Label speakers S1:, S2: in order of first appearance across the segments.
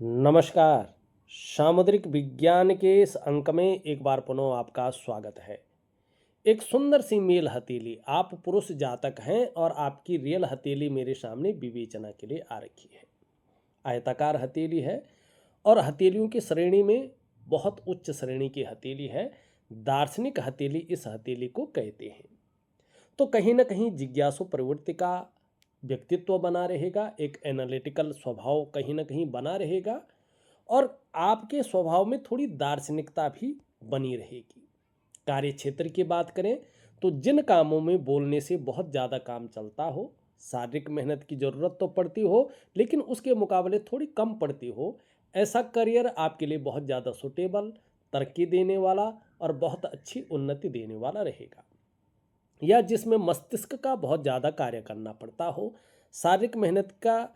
S1: नमस्कार। सामुद्रिक विज्ञान के इस अंक में एक बार पुनः आपका स्वागत है। एक सुंदर सी मेल हथेली, आप पुरुष जातक हैं और आपकी रियल हथेली मेरे सामने विवेचना के लिए आ रखी है। आयताकार हथेली है और हथेलियों की श्रेणी में बहुत उच्च श्रेणी की हथेली है। दार्शनिक हथेली इस हथेली को कहते हैं। तो कहीं ना कहीं जिज्ञासु प्रवृत्ति का व्यक्तित्व बना रहेगा, एक एनालिटिकल स्वभाव कहीं ना कहीं बना रहेगा और आपके स्वभाव में थोड़ी दार्शनिकता भी बनी रहेगी। कार्य क्षेत्र की बात करें तो जिन कामों में बोलने से बहुत ज़्यादा काम चलता हो, शारीरिक मेहनत की ज़रूरत तो पड़ती हो लेकिन उसके मुकाबले थोड़ी कम पड़ती हो, ऐसा करियर आपके लिए बहुत ज़्यादा सुटेबल, तरक्की देने वाला और बहुत अच्छी उन्नति देने वाला रहेगा। या जिसमें मस्तिष्क का बहुत ज़्यादा कार्य करना पड़ता हो, शारीरिक मेहनत का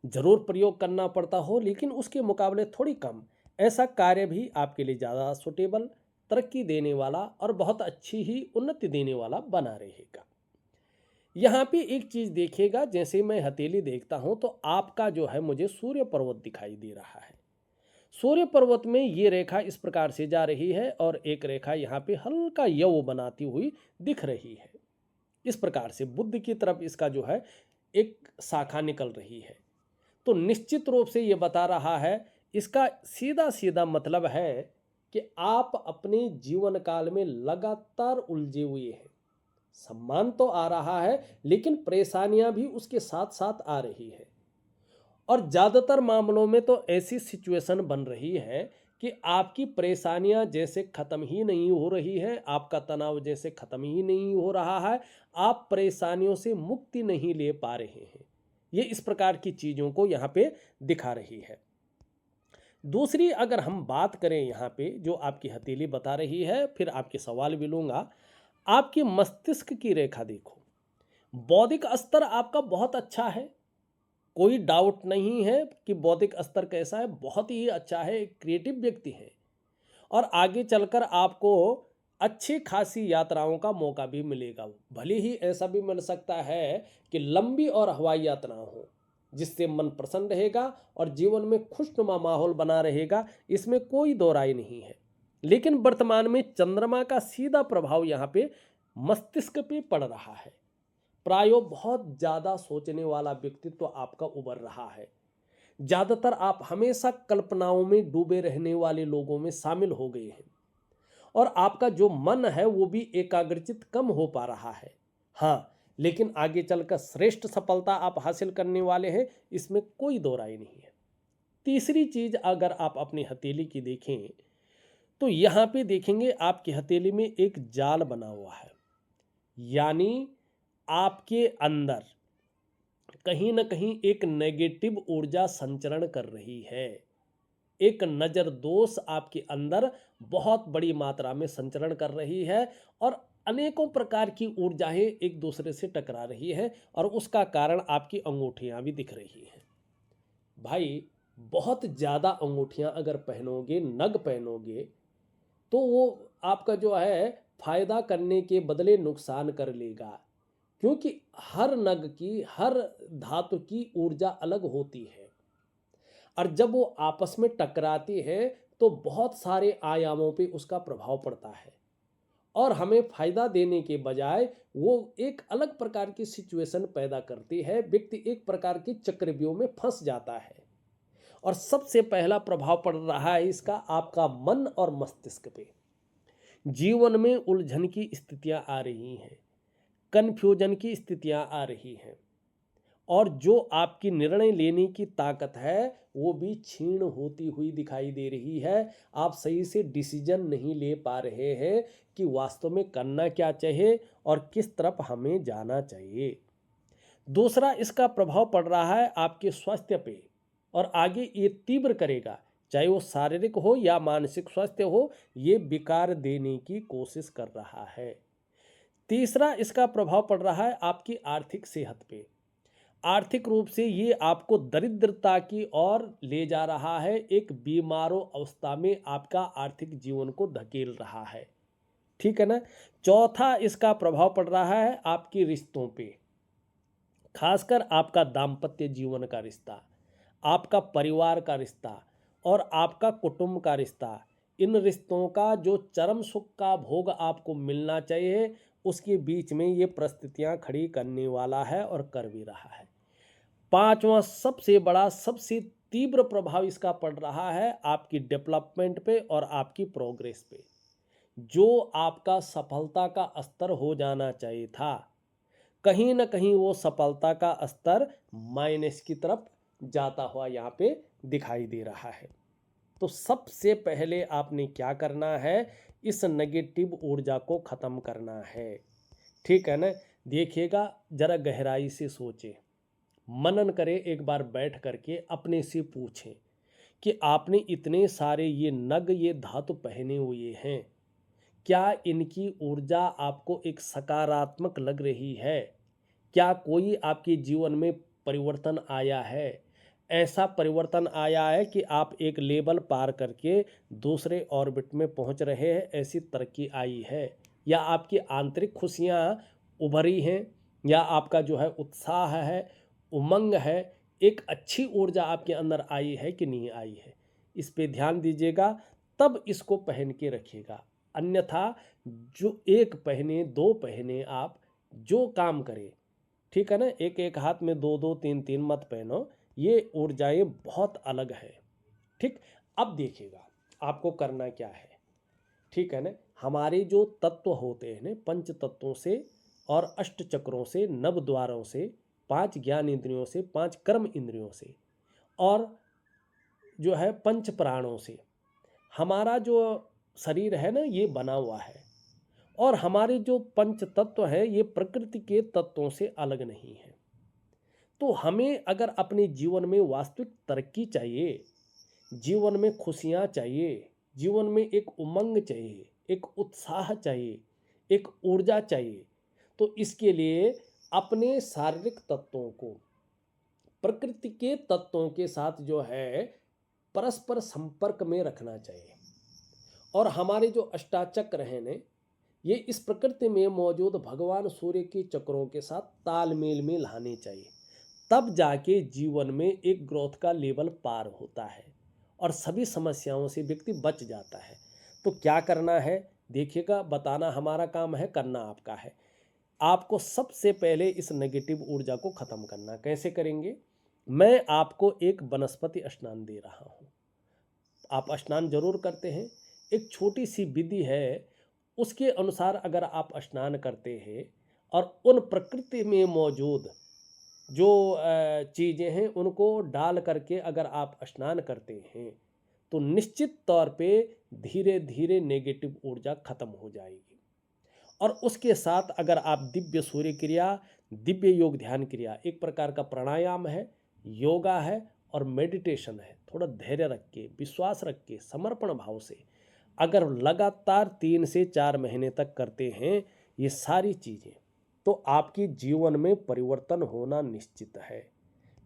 S1: ज़रूर प्रयोग करना पड़ता हो लेकिन उसके मुकाबले थोड़ी कम, ऐसा कार्य भी आपके लिए ज़्यादा सुटेबल, तरक्की देने वाला और बहुत अच्छी ही उन्नति देने वाला बना रहेगा। यहाँ पे एक चीज़ देखिएगा, जैसे मैं हथेली देखता हूँ तो आपका जो है मुझे सूर्य पर्वत दिखाई दे रहा है। सूर्य पर्वत में ये रेखा इस प्रकार से जा रही है और एक रेखा यहाँ पे हल्का यव बनाती हुई दिख रही है। इस प्रकार से बुद्ध की तरफ इसका जो है एक शाखा निकल रही है। तो निश्चित रूप से ये बता रहा है, इसका सीधा सीधा मतलब है कि आप अपने जीवन काल में लगातार उलझे हुए हैं। सम्मान तो आ रहा है लेकिन परेशानियां भी उसके साथ साथ आ रही है। और ज़्यादातर मामलों में तो ऐसी सिचुएशन बन रही है कि आपकी परेशानियां जैसे ख़त्म ही नहीं हो रही है, आपका तनाव जैसे ख़त्म ही नहीं हो रहा है, आप परेशानियों से मुक्ति नहीं ले पा रहे हैं। ये इस प्रकार की चीज़ों को यहाँ पे दिखा रही है। दूसरी अगर हम बात करें यहाँ पे जो आपकी हथेली बता रही है, फिर आपके सवाल भी लूँगा। आपकी मस्तिष्क की रेखा देखो, बौद्धिक स्तर आपका बहुत अच्छा है, कोई डाउट नहीं है कि बौद्धिक स्तर कैसा है, बहुत ही अच्छा है, एक क्रिएटिव व्यक्ति है और आगे चलकर आपको अच्छी खासी यात्राओं का मौका भी मिलेगा। भले ही ऐसा भी मिल सकता है कि लंबी और हवाई यात्रा हो, जिससे मन प्रसन्न रहेगा और जीवन में खुशनुमा माहौल बना रहेगा, इसमें कोई दो राय नहीं है। लेकिन वर्तमान में चंद्रमा का सीधा प्रभाव यहाँ पे मस्तिष्क पे पड़ रहा है। प्रायो बहुत ज़्यादा सोचने वाला व्यक्तित्व आपका उभर रहा है। ज़्यादातर आप हमेशा कल्पनाओं में डूबे रहने वाले लोगों में शामिल हो गए हैं और आपका जो मन है वो भी एकाग्रचित कम हो पा रहा है। हाँ, लेकिन आगे चलकर श्रेष्ठ सफलता आप हासिल करने वाले हैं, इसमें कोई दो राय नहीं है। तीसरी चीज अगर आप अपनी हथेली की देखें तो यहाँ पे देखेंगे आपकी हथेली में एक जाल बना हुआ है, यानी आपके अंदर कहीं ना कहीं एक नेगेटिव ऊर्जा संचरण कर रही है। एक नज़र दोष आपके अंदर बहुत बड़ी मात्रा में संचरण कर रही है और अनेकों प्रकार की ऊर्जाएं एक दूसरे से टकरा रही है और उसका कारण आपकी अंगूठियां भी दिख रही हैं। भाई, बहुत ज़्यादा अंगूठियां अगर पहनोगे, नग पहनोगे, तो वो आपका जो है फायदा करने के बदले नुकसान कर लेगा, क्योंकि हर नग की, हर धातु की ऊर्जा अलग होती है और जब वो आपस में टकराती है तो बहुत सारे आयामों पे उसका प्रभाव पड़ता है और हमें फायदा देने के बजाय वो एक अलग प्रकार की सिचुएशन पैदा करती है। व्यक्ति एक प्रकार की चक्रव्यूह में फंस जाता है और सबसे पहला प्रभाव पड़ रहा है इसका आपका मन और मस्तिष्क पे। जीवन में उलझन की स्थितियां आ रही हैं, कन्फ्यूजन की स्थितियां आ रही हैं और जो आपकी निर्णय लेने की ताकत है वो भी क्षीण होती हुई दिखाई दे रही है। आप सही से डिसीजन नहीं ले पा रहे हैं कि वास्तव में करना क्या चाहिए और किस तरफ हमें जाना चाहिए। दूसरा इसका प्रभाव पड़ रहा है आपके स्वास्थ्य पे और आगे ये तीव्र करेगा, चाहे वो शारीरिक हो या मानसिक स्वास्थ्य हो, ये विकार देने की कोशिश कर रहा है। तीसरा इसका प्रभाव पड़ रहा है आपकी आर्थिक सेहत पे। आर्थिक रूप से ये आपको दरिद्रता की ओर ले जा रहा है, एक बीमारो अवस्था में आपका आर्थिक जीवन को धकेल रहा है। ठीक है ना। चौथा इसका प्रभाव पड़ रहा है आपके रिश्तों पे, खासकर आपका दाम्पत्य जीवन का रिश्ता। आपका परिवार का रिश्ता और आपका कुटुंब का रिश्ता, इन रिश्तों का जो चरम सुख का भोग आपको मिलना चाहिए, उसके बीच में ये परिस्थितियां खड़ी करने वाला है और कर भी रहा है। पांचवा सबसे बड़ा, सबसे तीव्र प्रभाव इसका पड़ रहा है आपकी डेवलपमेंट पे और आपकी प्रोग्रेस पे। जो आपका सफलता का स्तर हो जाना चाहिए था, कहीं ना कहीं वो सफलता का स्तर माइनस की तरफ जाता हुआ यहाँ पे दिखाई दे रहा है। तो सबसे पहले आपने क्या करना है, इस नेगेटिव ऊर्जा को खत्म करना है। ठीक है ना। देखिएगा, जरा गहराई से सोचें, मनन करें, एक बार बैठ करके अपने से पूछें कि आपने इतने सारे ये नग, ये धातु पहने हुए हैं, क्या इनकी ऊर्जा आपको एक सकारात्मक लग रही है? क्या कोई आपके जीवन में परिवर्तन आया है? ऐसा परिवर्तन आया है कि आप एक लेवल पार करके दूसरे ऑर्बिट में पहुंच रहे हैं, ऐसी तरक्की आई है? या आपकी आंतरिक खुशियां उभरी हैं? या आपका जो है उत्साह है, उमंग है, एक अच्छी ऊर्जा आपके अंदर आई है कि नहीं आई है? इस पे ध्यान दीजिएगा, तब इसको पहन के रखिएगा। अन्यथा जो एक पहने, दो पहने, आप जो काम करें, ठीक है ना, एक एक हाथ में दो दो तीन तीन मत पहनो, ये ऊर्जाएं बहुत अलग है। ठीक। अब देखिएगा आपको करना क्या है। ठीक है ना। हमारे जो तत्व होते हैं ना, पंच तत्वों से और अष्ट चक्रों से, नव द्वारों से, पांच ज्ञान इंद्रियों से, पांच कर्म इंद्रियों से, और जो है पंच प्राणों से हमारा जो शरीर है ना, ये बना हुआ है। और हमारे जो पंच तत्व है, ये प्रकृति के तत्वों से अलग नहीं है। तो हमें अगर अपने जीवन में वास्तविक तरक्की चाहिए, जीवन में खुशियां चाहिए, जीवन में एक उमंग चाहिए, एक उत्साह चाहिए, एक ऊर्जा चाहिए, तो इसके लिए अपने शारीरिक तत्वों को प्रकृति के तत्वों के साथ जो है परस्पर संपर्क में रखना चाहिए। और हमारे जो अष्टाचक्र हैं ने, ये इस प्रकृति में मौजूद भगवान सूर्य के चक्रों के साथ तालमेल में लाने चाहिए। तब जाके जीवन में एक ग्रोथ का लेवल पार होता है और सभी समस्याओं से व्यक्ति बच जाता है। तो क्या करना है, देखिएगा, बताना हमारा काम है, करना आपका है। आपको सबसे पहले इस नेगेटिव ऊर्जा को खत्म करना। कैसे करेंगे? मैं आपको एक वनस्पति स्नान दे रहा हूँ। आप स्नान जरूर करते हैं, एक छोटी सी विधि है, उसके अनुसार अगर आप स्नान करते हैं और उन प्रकृति में मौजूद जो चीज़ें हैं उनको डाल करके अगर आप स्नान करते हैं, तो निश्चित तौर पे धीरे धीरे नेगेटिव ऊर्जा खत्म हो जाएगी। और उसके साथ अगर आप दिव्य सूर्य क्रिया, दिव्य योग ध्यान क्रिया, एक प्रकार का प्राणायाम है, योगा है और मेडिटेशन है, थोड़ा धैर्य रख के, विश्वास रख के, समर्पण भाव से अगर लगातार 3 से 4 महीने तक करते हैं ये सारी चीज़ें, तो आपकी जीवन में परिवर्तन होना निश्चित है।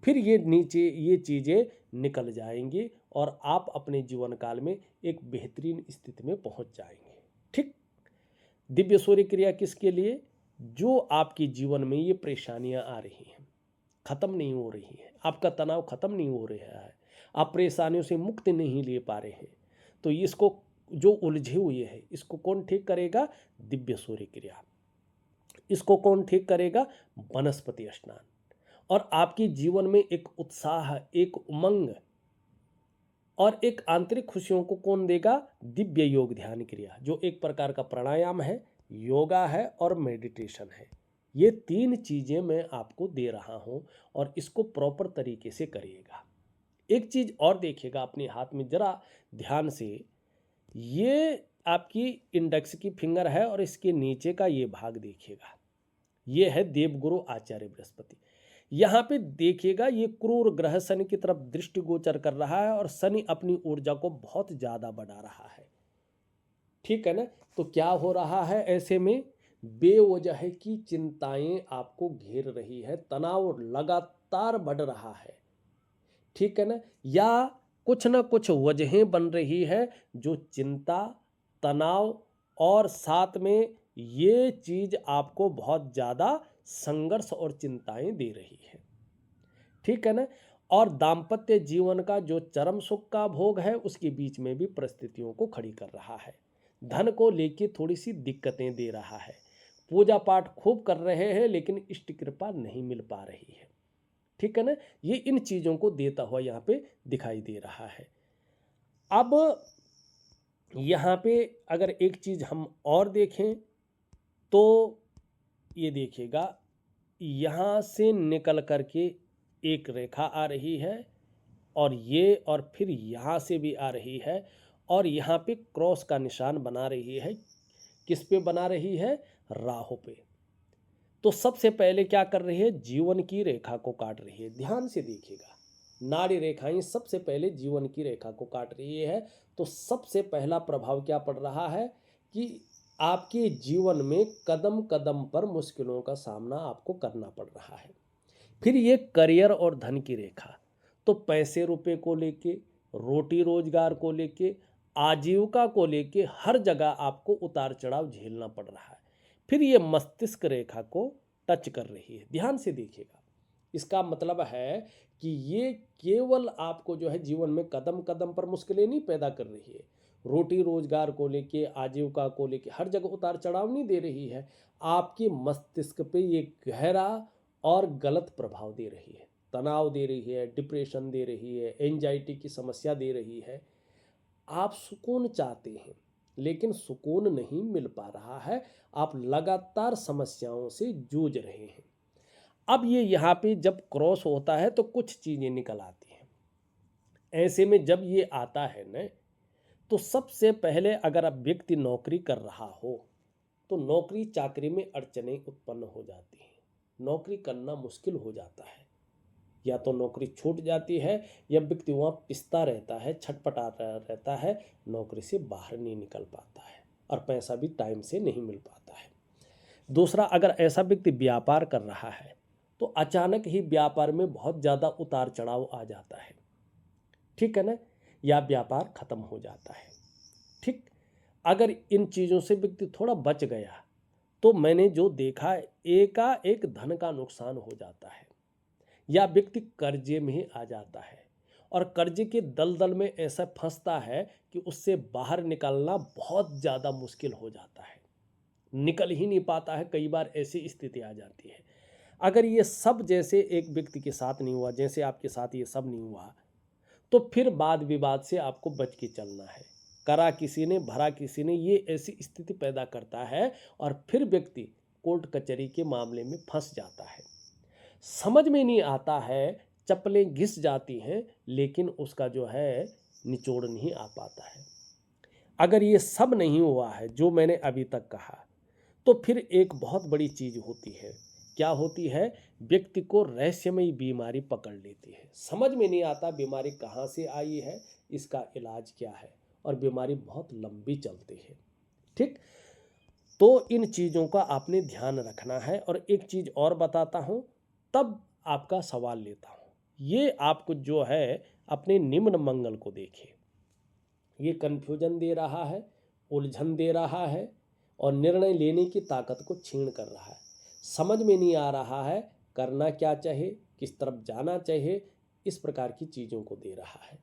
S1: फिर ये चीज़ें निकल जाएंगी और आप अपने जीवन काल में एक बेहतरीन स्थिति में पहुंच जाएंगे। ठीक। दिव्य सूर्य क्रिया किसके लिए? जो आपके जीवन में ये परेशानियां आ रही हैं, खत्म नहीं हो रही हैं, आपका तनाव खत्म नहीं हो रहा है, आप परेशानियों से मुक्ति नहीं ले पा रहे हैं, तो इसको, जो उलझे हुए हैं, इसको कौन ठीक करेगा? दिव्य सूर्य क्रिया। इसको कौन ठीक करेगा? वनस्पति स्नान। और आपके जीवन में एक उत्साह, एक उमंग और एक आंतरिक खुशियों को कौन देगा? दिव्य योग ध्यान क्रिया, जो एक प्रकार का प्राणायाम है, योगा है और मेडिटेशन है। ये 3 चीज़ें मैं आपको दे रहा हूँ और इसको प्रॉपर तरीके से करिएगा। एक चीज़ और देखिएगा अपने हाथ में जरा ध्यान से, ये आपकी इंडेक्स की फिंगर है और इसके नीचे का ये भाग देखिएगा, ये है देवगुरु आचार्य बृहस्पति। यहाँ पे देखिएगा, ये क्रूर ग्रह शनि की तरफ दृष्टि गोचर कर रहा है और शनि अपनी ऊर्जा को बहुत ज़्यादा बढ़ा रहा है। ठीक है ना। तो क्या हो रहा है ऐसे में? बेवजह की चिंताएं आपको घेर रही है, तनाव लगातार बढ़ रहा है। ठीक है ना। या कुछ ना कुछ वजहें बन रही है जो चिंता, तनाव और साथ में ये चीज़ आपको बहुत ज़्यादा संघर्ष और चिंताएं दे रही है। ठीक है ना। और दाम्पत्य जीवन का जो चरम सुख का भोग है उसके बीच में भी परिस्थितियों को खड़ी कर रहा है। धन को लेके थोड़ी सी दिक्कतें दे रहा है। पूजा पाठ खूब कर रहे हैं लेकिन इष्ट कृपा नहीं मिल पा रही है। ठीक है ना, ये इन चीज़ों को देता हुआ यहाँ पे दिखाई दे रहा है। अब यहाँ पे अगर एक चीज़ हम और देखें तो ये देखिएगा, यहाँ से निकल करके एक रेखा आ रही है और फिर यहाँ से भी आ रही है और यहाँ पे क्रॉस का निशान बना रही है। किस पे बना रही है? राहु पे। तो सबसे पहले क्या कर रही है? जीवन की रेखा को काट रही है। ध्यान से देखिएगा, नाड़ी रेखाएं सबसे पहले जीवन की रेखा को काट रही है। तो सबसे पहला प्रभाव क्या पड़ रहा है कि आपके जीवन में कदम कदम पर मुश्किलों का सामना आपको करना पड़ रहा है। फिर ये करियर और धन की रेखा, तो पैसे रुपए को लेके, रोटी रोजगार को लेके, आजीविका को लेके हर जगह आपको उतार चढ़ाव झेलना पड़ रहा है। फिर ये मस्तिष्क रेखा को टच कर रही है। ध्यान से देखिएगा, इसका मतलब है कि ये केवल आपको जो है जीवन में कदम कदम पर मुश्किलें नहीं पैदा कर रही है, रोटी रोजगार को लेके, आजीविका को लेके हर जगह उतार चढ़ाव नहीं दे रही है, आपके मस्तिष्क पे ये गहरा और गलत प्रभाव दे रही है। तनाव दे रही है, डिप्रेशन दे रही है, एंजाइटी की समस्या दे रही है। आप सुकून चाहते हैं लेकिन सुकून नहीं मिल पा रहा है, आप लगातार समस्याओं से जूझ रहे हैं। अब ये यहाँ पे जब क्रॉस होता है तो कुछ चीज़ें निकल आती हैं। ऐसे में जब ये आता है न, तो सबसे पहले अगर अब व्यक्ति नौकरी कर रहा हो तो नौकरी चाकरी में अड़चनें उत्पन्न हो जाती हैं, नौकरी करना मुश्किल हो जाता है, या तो नौकरी छूट जाती है या व्यक्ति वहाँ पिसता रहता है, छटपटाता रहता है, नौकरी से बाहर नहीं निकल पाता है और पैसा भी टाइम से नहीं मिल पाता है। दूसरा, अगर ऐसा व्यक्ति व्यापार कर रहा है तो अचानक ही व्यापार में बहुत ज़्यादा उतार चढ़ाव आ जाता है। ठीक है ना, या व्यापार खत्म हो जाता है। ठीक, अगर इन चीज़ों से व्यक्ति थोड़ा बच गया तो मैंने जो देखा, एकाएक धन का नुकसान हो जाता है या व्यक्ति कर्जे में ही आ जाता है और कर्जे के दलदल में ऐसा फंसता है कि उससे बाहर निकलना बहुत ज़्यादा मुश्किल हो जाता है, निकल ही नहीं पाता है। कई बार ऐसी स्थिति आ जाती है। अगर ये सब जैसे एक व्यक्ति के साथ नहीं हुआ, जैसे आपके साथ ये सब नहीं हुआ, तो फिर वाद विवाद से आपको बच के चलना है। करा किसी ने भरा किसी ने, ये ऐसी स्थिति पैदा करता है और फिर व्यक्ति कोर्ट कचहरी के मामले में फंस जाता है। समझ में नहीं आता है, चप्पलें घिस जाती हैं लेकिन उसका जो है निचोड़ नहीं आ पाता है। अगर ये सब नहीं हुआ है जो मैंने अभी तक कहा, तो फिर एक बहुत बड़ी चीज़ होती है। क्या होती है? व्यक्ति को रहस्यमयी बीमारी पकड़ लेती है, समझ में नहीं आता बीमारी कहाँ से आई है, इसका इलाज क्या है, और बीमारी बहुत लंबी चलती है। ठीक, तो इन चीज़ों का आपने ध्यान रखना है। और एक चीज़ और बताता हूँ, तब आपका सवाल लेता हूँ। ये आपको जो है अपने निम्न मंगल को देखिए, ये कन्फ्यूजन दे रहा है, उलझन दे रहा है और निर्णय लेने की ताकत को छीन कर रहा है। समझ में नहीं आ रहा है करना क्या चाहिए, किस तरफ जाना चाहिए, इस प्रकार की चीज़ों को दे रहा है।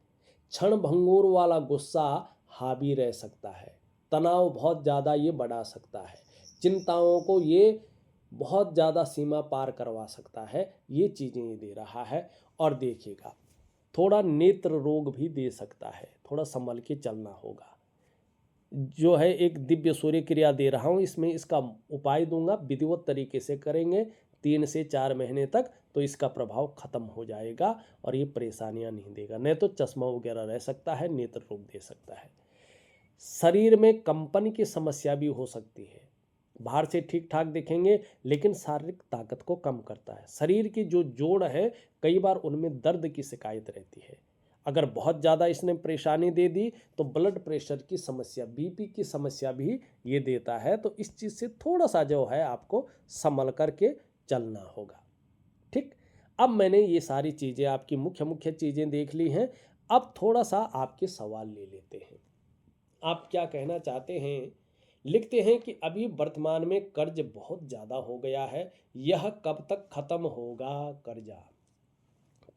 S1: क्षण भंगुर वाला गुस्सा हावी रह सकता है, तनाव बहुत ज़्यादा ये बढ़ा सकता है, चिंताओं को ये बहुत ज़्यादा सीमा पार करवा सकता है, ये चीज़ें ये दे रहा है। और देखिएगा, थोड़ा नेत्र रोग भी दे सकता है, थोड़ा संभल के चलना होगा। जो है एक दिव्य सूर्य क्रिया दे रहा हूँ, इसमें इसका उपाय दूंगा, विधिवत तरीके से करेंगे 3 से 4 महीने तक तो इसका प्रभाव खत्म हो जाएगा और ये परेशानियां नहीं देगा। नहीं तो चश्मा वगैरह रह सकता है, नेत्र रोग दे सकता है। शरीर में कंपन की समस्या भी हो सकती है, बाहर से ठीक ठाक दिखेंगे लेकिन शारीरिक ताकत को कम करता है। शरीर की जो जोड़ है कई बार उनमें दर्द की शिकायत रहती है। अगर बहुत ज़्यादा इसने परेशानी दे दी तो ब्लड प्रेशर की समस्या, बीपी की समस्या भी ये देता है। तो इस चीज़ से थोड़ा सा जो है आपको संभल करके चलना होगा। ठीक, अब मैंने ये सारी चीज़ें आपकी मुख्य मुख्य चीज़ें देख ली हैं। अब थोड़ा सा आपके सवाल ले लेते हैं। आप क्या कहना चाहते हैं? लिखते हैं कि अभी वर्तमान में कर्ज बहुत ज़्यादा हो गया है, यह कब तक खत्म होगा कर्जा?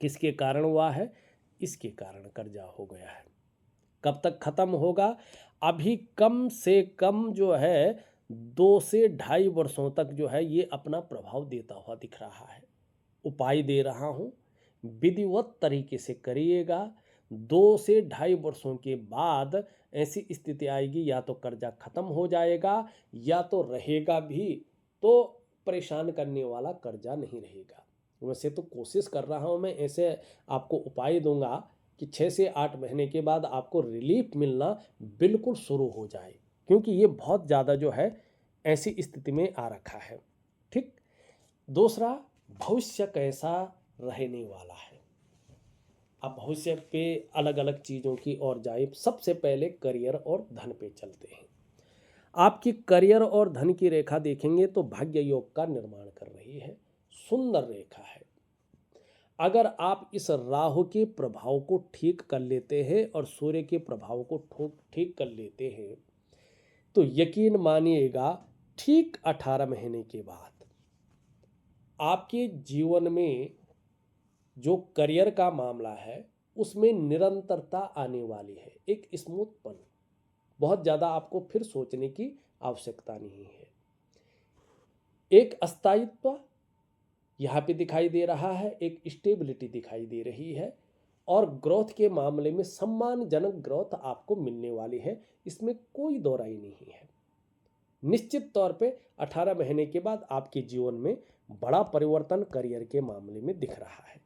S1: किसके कारण हुआ है? इसके कारण कर्जा हो गया है। कब तक खत्म होगा? अभी कम से कम जो है 2 से ढाई वर्षों तक जो है ये अपना प्रभाव देता हुआ दिख रहा है। उपाय दे रहा हूँ, विधिवत तरीके से करिएगा। 2 से ढाई वर्षों के बाद ऐसी स्थिति आएगी, या तो कर्जा खत्म हो जाएगा या तो रहेगा भी तो परेशान करने वाला कर्जा नहीं रहेगा। वैसे तो कोशिश कर रहा हूँ मैं, ऐसे आपको उपाय दूंगा कि 6 से 8 महीने के बाद आपको रिलीफ मिलना बिल्कुल शुरू हो जाए, क्योंकि ये बहुत ज़्यादा जो है ऐसी स्थिति में आ रखा है। ठीक। दूसरा, भविष्य कैसा रहने वाला है। अब भविष्य पे अलग अलग चीज़ों की ओर जाए। सबसे पहले करियर और धन पे चलते हैं। आपकी करियर और धन की रेखा देखेंगे तो भाग्य योग का निर्माण कर रही है, सुंदर रेखा है। अगर आप इस राहु के प्रभाव को ठीक कर लेते हैं और सूर्य के प्रभाव को ठीक कर लेते हैं तो यकीन मानिएगा ठीक 18 महीने के बाद आपके जीवन में जो करियर का मामला है उसमें निरंतरता आने वाली है, एक स्मूथपन। बहुत ज़्यादा आपको फिर सोचने की आवश्यकता नहीं है। एक स्थायित्व यहाँ पे दिखाई दे रहा है, एक स्टेबिलिटी दिखाई दे रही है और ग्रोथ के मामले में सम्मानजनक ग्रोथ आपको मिलने वाली है, इसमें कोई दो राय नहीं है। निश्चित तौर पे 18 महीने के बाद आपके जीवन में बड़ा परिवर्तन करियर के मामले में दिख रहा है।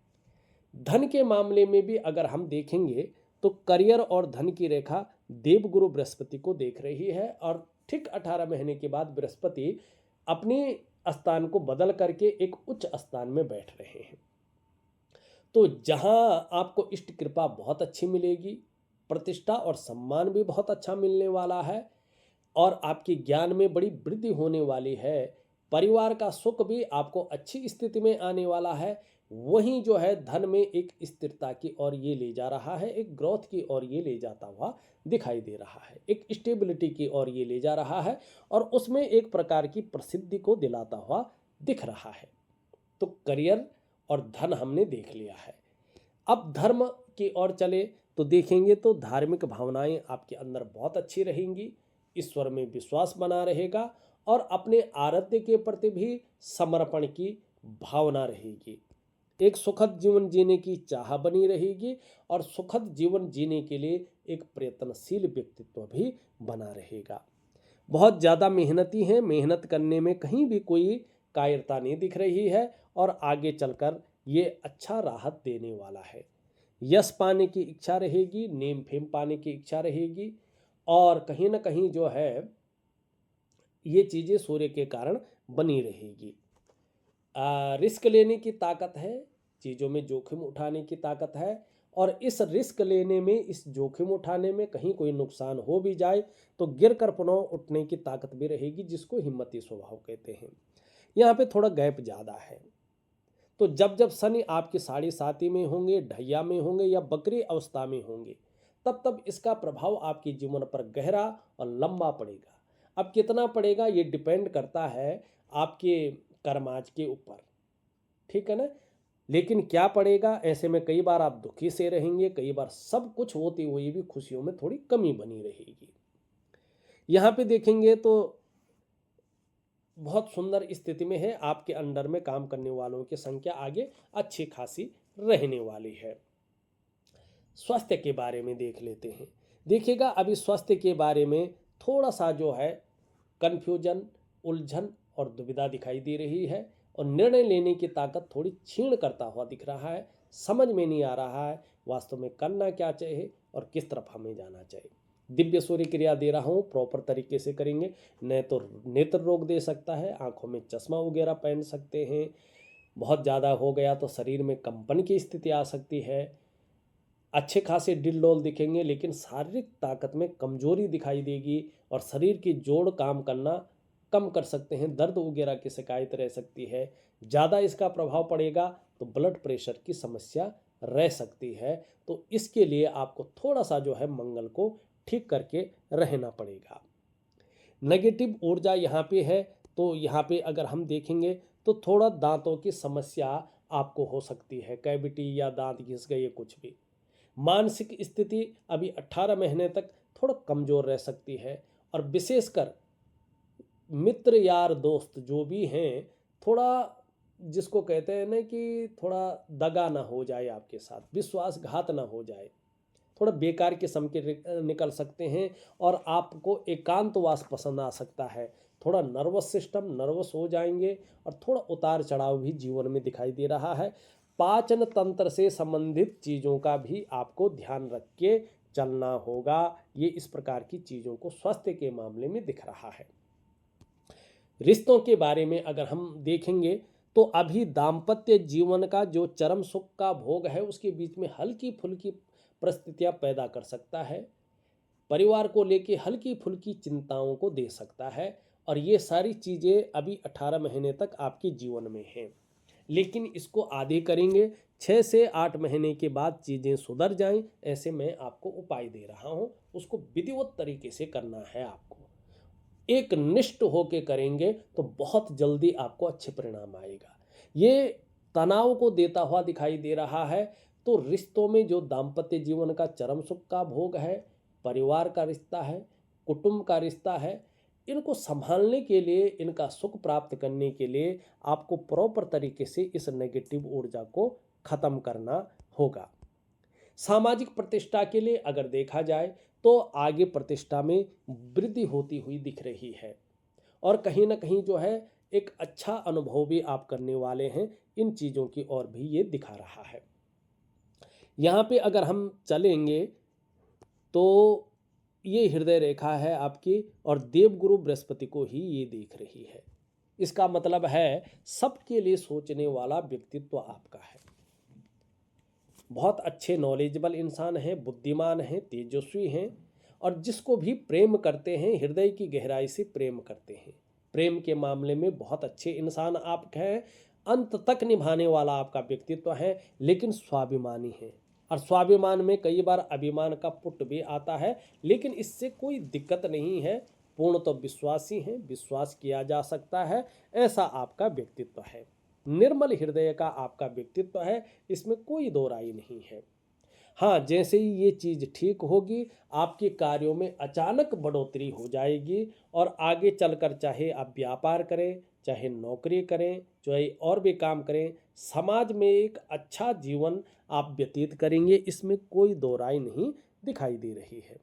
S1: धन के मामले में भी अगर हम देखेंगे तो करियर और धन की रेखा देवगुरु बृहस्पति को देख रही है और ठीक 18 महीने के बाद बृहस्पति अपने स्थान को बदल करके एक उच्च स्थान में बैठ रहे हैं। तो जहां आपको इष्ट कृपा बहुत अच्छी मिलेगी, प्रतिष्ठा और सम्मान भी बहुत अच्छा मिलने वाला है और आपके ज्ञान में बड़ी वृद्धि होने वाली है, परिवार का सुख भी आपको अच्छी स्थिति में आने वाला है। वहीं जो है धन में एक स्थिरता की ओर ये ले जा रहा है, एक ग्रोथ की ओर ये ले जाता हुआ दिखाई दे रहा है, एक स्टेबिलिटी की ओर ये ले जा रहा है और उसमें एक प्रकार की प्रसिद्धि को दिलाता हुआ दिख रहा है। तो करियर और धन हमने देख लिया है। अब धर्म की ओर चले तो देखेंगे तो धार्मिक भावनाएं आपके अंदर बहुत अच्छी रहेंगी, ईश्वर में विश्वास बना रहेगा और अपने आराध्य के प्रति भी समर्पण की भावना रहेगी। एक सुखद जीवन जीने की चाह बनी रहेगी और सुखद जीवन जीने के लिए एक प्रयत्नशील व्यक्तित्व भी बना रहेगा। बहुत ज़्यादा मेहनती हैं, मेहनत करने में कहीं भी कोई कायरता नहीं दिख रही है और आगे चलकर ये अच्छा राहत देने वाला है। यश पाने की इच्छा रहेगी, नेम फेम पाने की इच्छा रहेगी और कहीं ना कहीं जो है ये चीज़ें सूर्य के कारण बनी रहेगी। रिस्क लेने की ताकत है, चीज़ों में जोखिम उठाने की ताकत है और इस रिस्क लेने में, इस जोखिम उठाने में कहीं कोई नुकसान हो भी जाए तो गिर कर पुनः उठने की ताकत भी रहेगी, जिसको हिम्मती स्वभाव कहते हैं। यहाँ पे थोड़ा गैप ज़्यादा है। तो जब जब शनि आपकी साढ़े साथी में होंगे, ढैया में होंगे या बकरी अवस्था में होंगे तब तब इसका प्रभाव आपके जीवन पर गहरा और लंबा पड़ेगा। अब कितना पड़ेगा ये डिपेंड करता है आपके कर्माज के ऊपर, ठीक है ना। लेकिन क्या पड़ेगा, ऐसे में कई बार आप दुखी से रहेंगे, कई बार सब कुछ होते हुए भी खुशियों में थोड़ी कमी बनी रहेगी। यहाँ पे देखेंगे तो बहुत सुंदर स्थिति में है, आपके अंडर में काम करने वालों की संख्या आगे अच्छी खासी रहने वाली है। स्वास्थ्य के बारे में देख लेते हैं। देखिएगा अभी स्वास्थ्य के बारे में थोड़ा सा जो है कन्फ्यूजन, उलझन और दुविधा दिखाई दे रही है और निर्णय लेने की ताकत थोड़ी क्षीण करता हुआ दिख रहा है। समझ में नहीं आ रहा है वास्तव में करना क्या चाहिए और किस तरफ हमें जाना चाहिए। दिव्य सूर्य क्रिया दे रहा हूँ, प्रॉपर तरीके से करेंगे, नहीं तो नेत्र रोग दे सकता है, आंखों में चश्मा वगैरह पहन सकते हैं, बहुत ज़्यादा हो गया तो शरीर में कंपन की स्थिति आ सकती है। अच्छे खासे डिल डोल दिखेंगे लेकिन शारीरिक ताकत में कमजोरी दिखाई देगी और शरीर की जोड़ काम करना कम कर सकते हैं, दर्द वगैरह की शिकायत रह सकती है। ज़्यादा इसका प्रभाव पड़ेगा तो ब्लड प्रेशर की समस्या रह सकती है। तो इसके लिए आपको थोड़ा सा जो है मंगल को ठीक करके रहना पड़ेगा। नेगेटिव ऊर्जा यहाँ पे है तो यहाँ पे अगर हम देखेंगे तो थोड़ा दांतों की समस्या आपको हो सकती है, कैविटी या दांत घिस गए, ये कुछ भी। मानसिक स्थिति अभी 18 महीने तक थोड़ा कमज़ोर रह सकती है, और विशेषकर मित्र यार दोस्त जो भी हैं, थोड़ा जिसको कहते हैं ना कि थोड़ा दगा ना हो जाए आपके साथ, विश्वासघात ना हो जाए, थोड़ा बेकार के सम के निकल सकते हैं, और आपको एकांतवास पसंद आ सकता है। थोड़ा नर्वस सिस्टम नर्वस हो जाएंगे, और थोड़ा उतार चढ़ाव भी जीवन में दिखाई दे रहा है। पाचन तंत्र से संबंधित चीज़ों का भी आपको ध्यान रख के चलना होगा। ये इस प्रकार की चीज़ों को स्वास्थ्य के मामले में दिख रहा है। रिश्तों के बारे में अगर हम देखेंगे तो अभी दाम्पत्य जीवन का जो चरम सुख का भोग है, उसके बीच में हल्की फुल्की परिस्थितियां पैदा कर सकता है, परिवार को लेके हल्की फुल्की चिंताओं को दे सकता है, और ये सारी चीज़ें अभी 18 महीने तक आपके जीवन में हैं। लेकिन इसको आधे करेंगे, 6 से 8 महीने के बाद चीज़ें सुधर जाएं, ऐसे मैं आपको उपाय दे रहा हूँ। उसको विधिवत तरीके से करना है आपको, एक निष्ठ होके करेंगे तो बहुत जल्दी आपको अच्छे परिणाम आएगा। ये तनाव को देता हुआ दिखाई दे रहा है। तो रिश्तों में जो दाम्पत्य जीवन का चरम सुख का भोग है, परिवार का रिश्ता है, कुटुंब का रिश्ता है, इनको संभालने के लिए, इनका सुख प्राप्त करने के लिए आपको प्रॉपर तरीके से इस नेगेटिव ऊर्जा को खत्म करना होगा। सामाजिक प्रतिष्ठा के लिए अगर देखा जाए तो आगे प्रतिष्ठा में वृद्धि होती हुई दिख रही है, और कहीं ना कहीं जो है एक अच्छा अनुभव भी आप करने वाले हैं। इन चीज़ों की ओर भी ये दिखा रहा है। यहाँ पे अगर हम चलेंगे तो ये हृदय रेखा है आपकी, और देवगुरु बृहस्पति को ही ये देख रही है। इसका मतलब है सबके लिए सोचने वाला व्यक्तित्व आपका है। बहुत अच्छे नॉलेजेबल इंसान हैं, बुद्धिमान हैं, तेजस्वी हैं, और जिसको भी प्रेम करते हैं हृदय की गहराई से प्रेम करते हैं। प्रेम के मामले में बहुत अच्छे इंसान आप हैं, अंत तक निभाने वाला आपका व्यक्तित्व है, लेकिन स्वाभिमानी है। और स्वाभिमान में कई बार अभिमान का पुट भी आता है, लेकिन इससे कोई दिक्कत नहीं है। पूर्ण तो विश्वासी हैं, विश्वास किया जा सकता है, ऐसा आपका व्यक्तित्व है। निर्मल हृदय का आपका व्यक्तित्व है, इसमें कोई दो राय नहीं है। हाँ, जैसे ही ये चीज़ ठीक होगी, आपके कार्यों में अचानक बढ़ोतरी हो जाएगी, और आगे चलकर चाहे आप व्यापार करें, चाहे नौकरी करें, चाहे और भी काम करें, समाज में एक अच्छा जीवन आप व्यतीत करेंगे, इसमें कोई दो राय नहीं दिखाई दे रही है।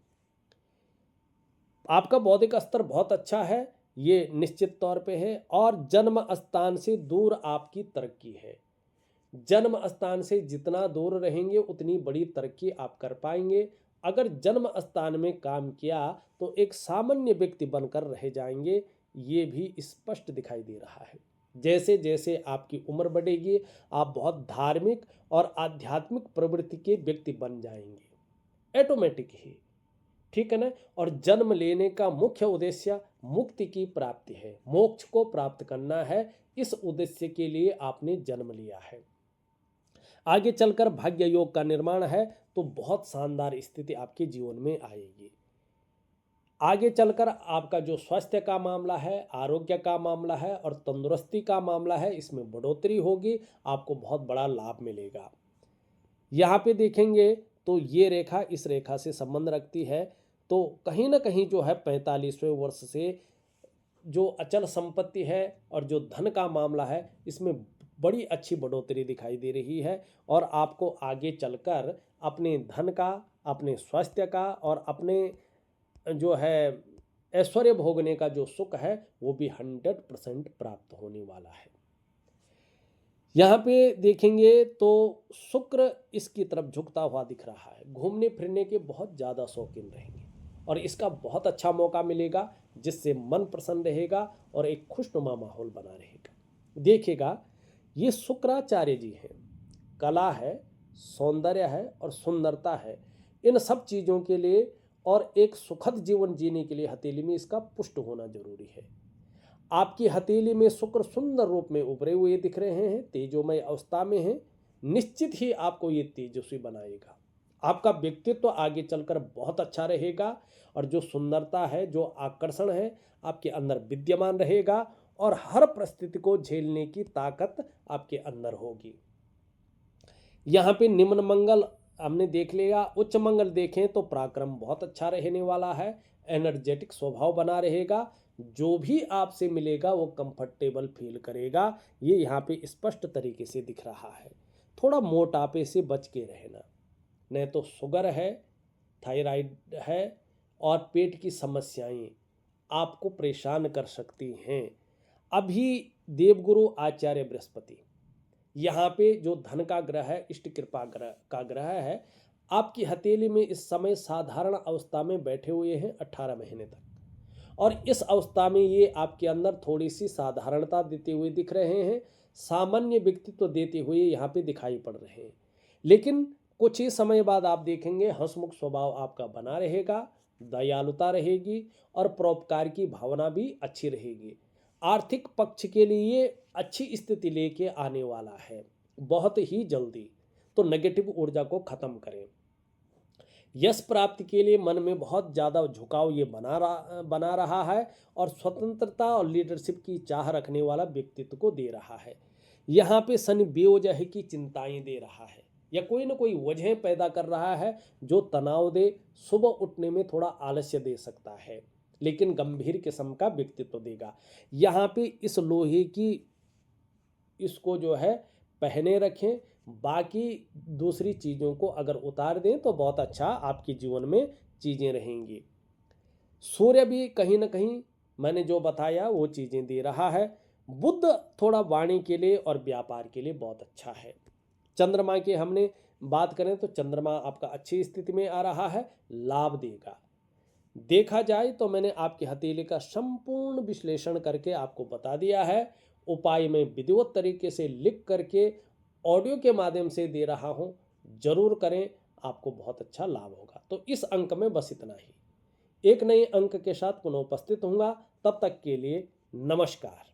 S1: आपका बौद्धिक स्तर बहुत अच्छा है, ये निश्चित तौर पे है, और जन्म स्थान से दूर आपकी तरक्की है। जन्म स्थान से जितना दूर रहेंगे उतनी बड़ी तरक्की आप कर पाएंगे। अगर जन्म स्थान में काम किया तो एक सामान्य व्यक्ति बनकर रह जाएंगे, ये भी स्पष्ट दिखाई दे रहा है। जैसे जैसे आपकी उम्र बढ़ेगी, आप बहुत धार्मिक और आध्यात्मिक प्रवृत्ति के व्यक्ति बन जाएंगे, ऑटोमेटिक ही, ठीक है ना। और जन्म लेने का मुख्य उद्देश्य मुक्ति की प्राप्ति है, मोक्ष को प्राप्त करना है। इस उद्देश्य के लिए आपने जन्म लिया है। आगे चलकर भाग्य योग का निर्माण है, तो बहुत शानदार स्थिति आपके जीवन में आएगी। आगे चलकर आपका जो स्वास्थ्य का मामला है, आरोग्य का मामला है, और तंदुरुस्ती का मामला है, इसमें बढ़ोतरी होगी, आपको बहुत बड़ा लाभ मिलेगा। यहाँ पे देखेंगे तो ये रेखा इस रेखा से संबंध रखती है, तो कहीं ना कहीं जो है 45वें वर्ष से जो अचल संपत्ति है और जो धन का मामला है, इसमें बड़ी अच्छी बढ़ोतरी दिखाई दे रही है, और आपको आगे चलकर अपने धन का, अपने स्वास्थ्य का, और अपने जो है ऐश्वर्य भोगने का जो सुख है, वो भी 100% प्राप्त होने वाला है। यहाँ पे देखेंगे तो शुक्र इसकी तरफ झुकता हुआ दिख रहा है। घूमने फिरने के बहुत ज़्यादा शौकीन रहेंगे, और इसका बहुत अच्छा मौका मिलेगा, जिससे मन प्रसन्न रहेगा और एक खुशनुमा माहौल बना रहेगा। देखिएगा, ये शुक्राचार्य जी हैं, कला है, सौंदर्य है, और सुंदरता है। इन सब चीज़ों के लिए और एक सुखद जीवन जीने के लिए हथेली में इसका पुष्ट होना जरूरी है। आपकी हथेली में शुक्र सुंदर रूप में उभरे हुए दिख रहे हैं, तेजोमय अवस्था में हैं, निश्चित ही आपको ये तेजस्वी बनाएगा। आपका व्यक्तित्व आगे चलकर बहुत अच्छा रहेगा, और जो सुंदरता है, जो आकर्षण है, आपके अंदर विद्यमान रहेगा, और हर परिस्थिति को झेलने की ताकत आपके अंदर होगी। यहाँ पे निम्न मंगल हमने देख लिया, उच्च मंगल देखें तो पराक्रम बहुत अच्छा रहने वाला है, एनर्जेटिक स्वभाव बना रहेगा, जो भी आपसे मिलेगा वो कंफर्टेबल फील करेगा, ये यहाँ पे स्पष्ट तरीके से दिख रहा है। थोड़ा मोटापे से बच के रहना, नहीं तो शुगर है, थायराइड है और पेट की समस्याएं आपको परेशान कर सकती हैं। अभी देवगुरु आचार्य बृहस्पति यहाँ पे जो धन का ग्रह है, इष्ट कृपा ग्रह का ग्रह है, आपकी हथेली में इस समय साधारण अवस्था में बैठे हुए हैं 18 महीने तक, और इस अवस्था में ये आपके अंदर थोड़ी सी साधारणता देते हुए दिख रहे हैं, सामान्य व्यक्तित्व देते हुए यहाँ पे दिखाई पड़ रहे हैं। लेकिन कुछ ही समय बाद आप देखेंगे हंसमुख स्वभाव आपका बना रहेगा, दयालुता रहेगी और परोपकार की भावना भी अच्छी रहेगी। आर्थिक पक्ष के लिए अच्छी स्थिति लेके आने वाला है बहुत ही जल्दी, तो नेगेटिव ऊर्जा को खत्म करें। यश प्राप्ति के लिए मन में बहुत ज़्यादा झुकाव ये बना रहा है और स्वतंत्रता और लीडरशिप की चाह रखने वाला व्यक्तित्व को दे रहा है। यहाँ पे शनि बेवजह की चिंताएं दे रहा है या कोई ना कोई वजह पैदा कर रहा है जो तनाव दे, सुबह उठने में थोड़ा आलस्य दे सकता है, लेकिन गंभीर किस्म का व्यक्तित्व देगा। यहाँ पे इस लोहे की इसको जो है पहने रखें, बाकी दूसरी चीज़ों को अगर उतार दें तो बहुत अच्छा आपके जीवन में चीज़ें रहेंगी। सूर्य भी कहीं ना कहीं मैंने जो बताया वो चीज़ें दे रहा है। बुध थोड़ा वाणी के लिए और व्यापार के लिए बहुत अच्छा है। चंद्रमा की हमने बात करें तो चंद्रमा आपका अच्छी स्थिति में आ रहा है, लाभ देगा। देखा जाए तो मैंने आपकी हथेली का संपूर्ण विश्लेषण करके आपको बता दिया है। उपाय में विधिवत तरीके से लिख करके ऑडियो के माध्यम से दे रहा हूँ, जरूर करें, आपको बहुत अच्छा लाभ होगा। तो इस अंक में बस इतना ही। एक नए अंक के साथ पुनः उपस्थित होऊंगा, तब तक के लिए नमस्कार।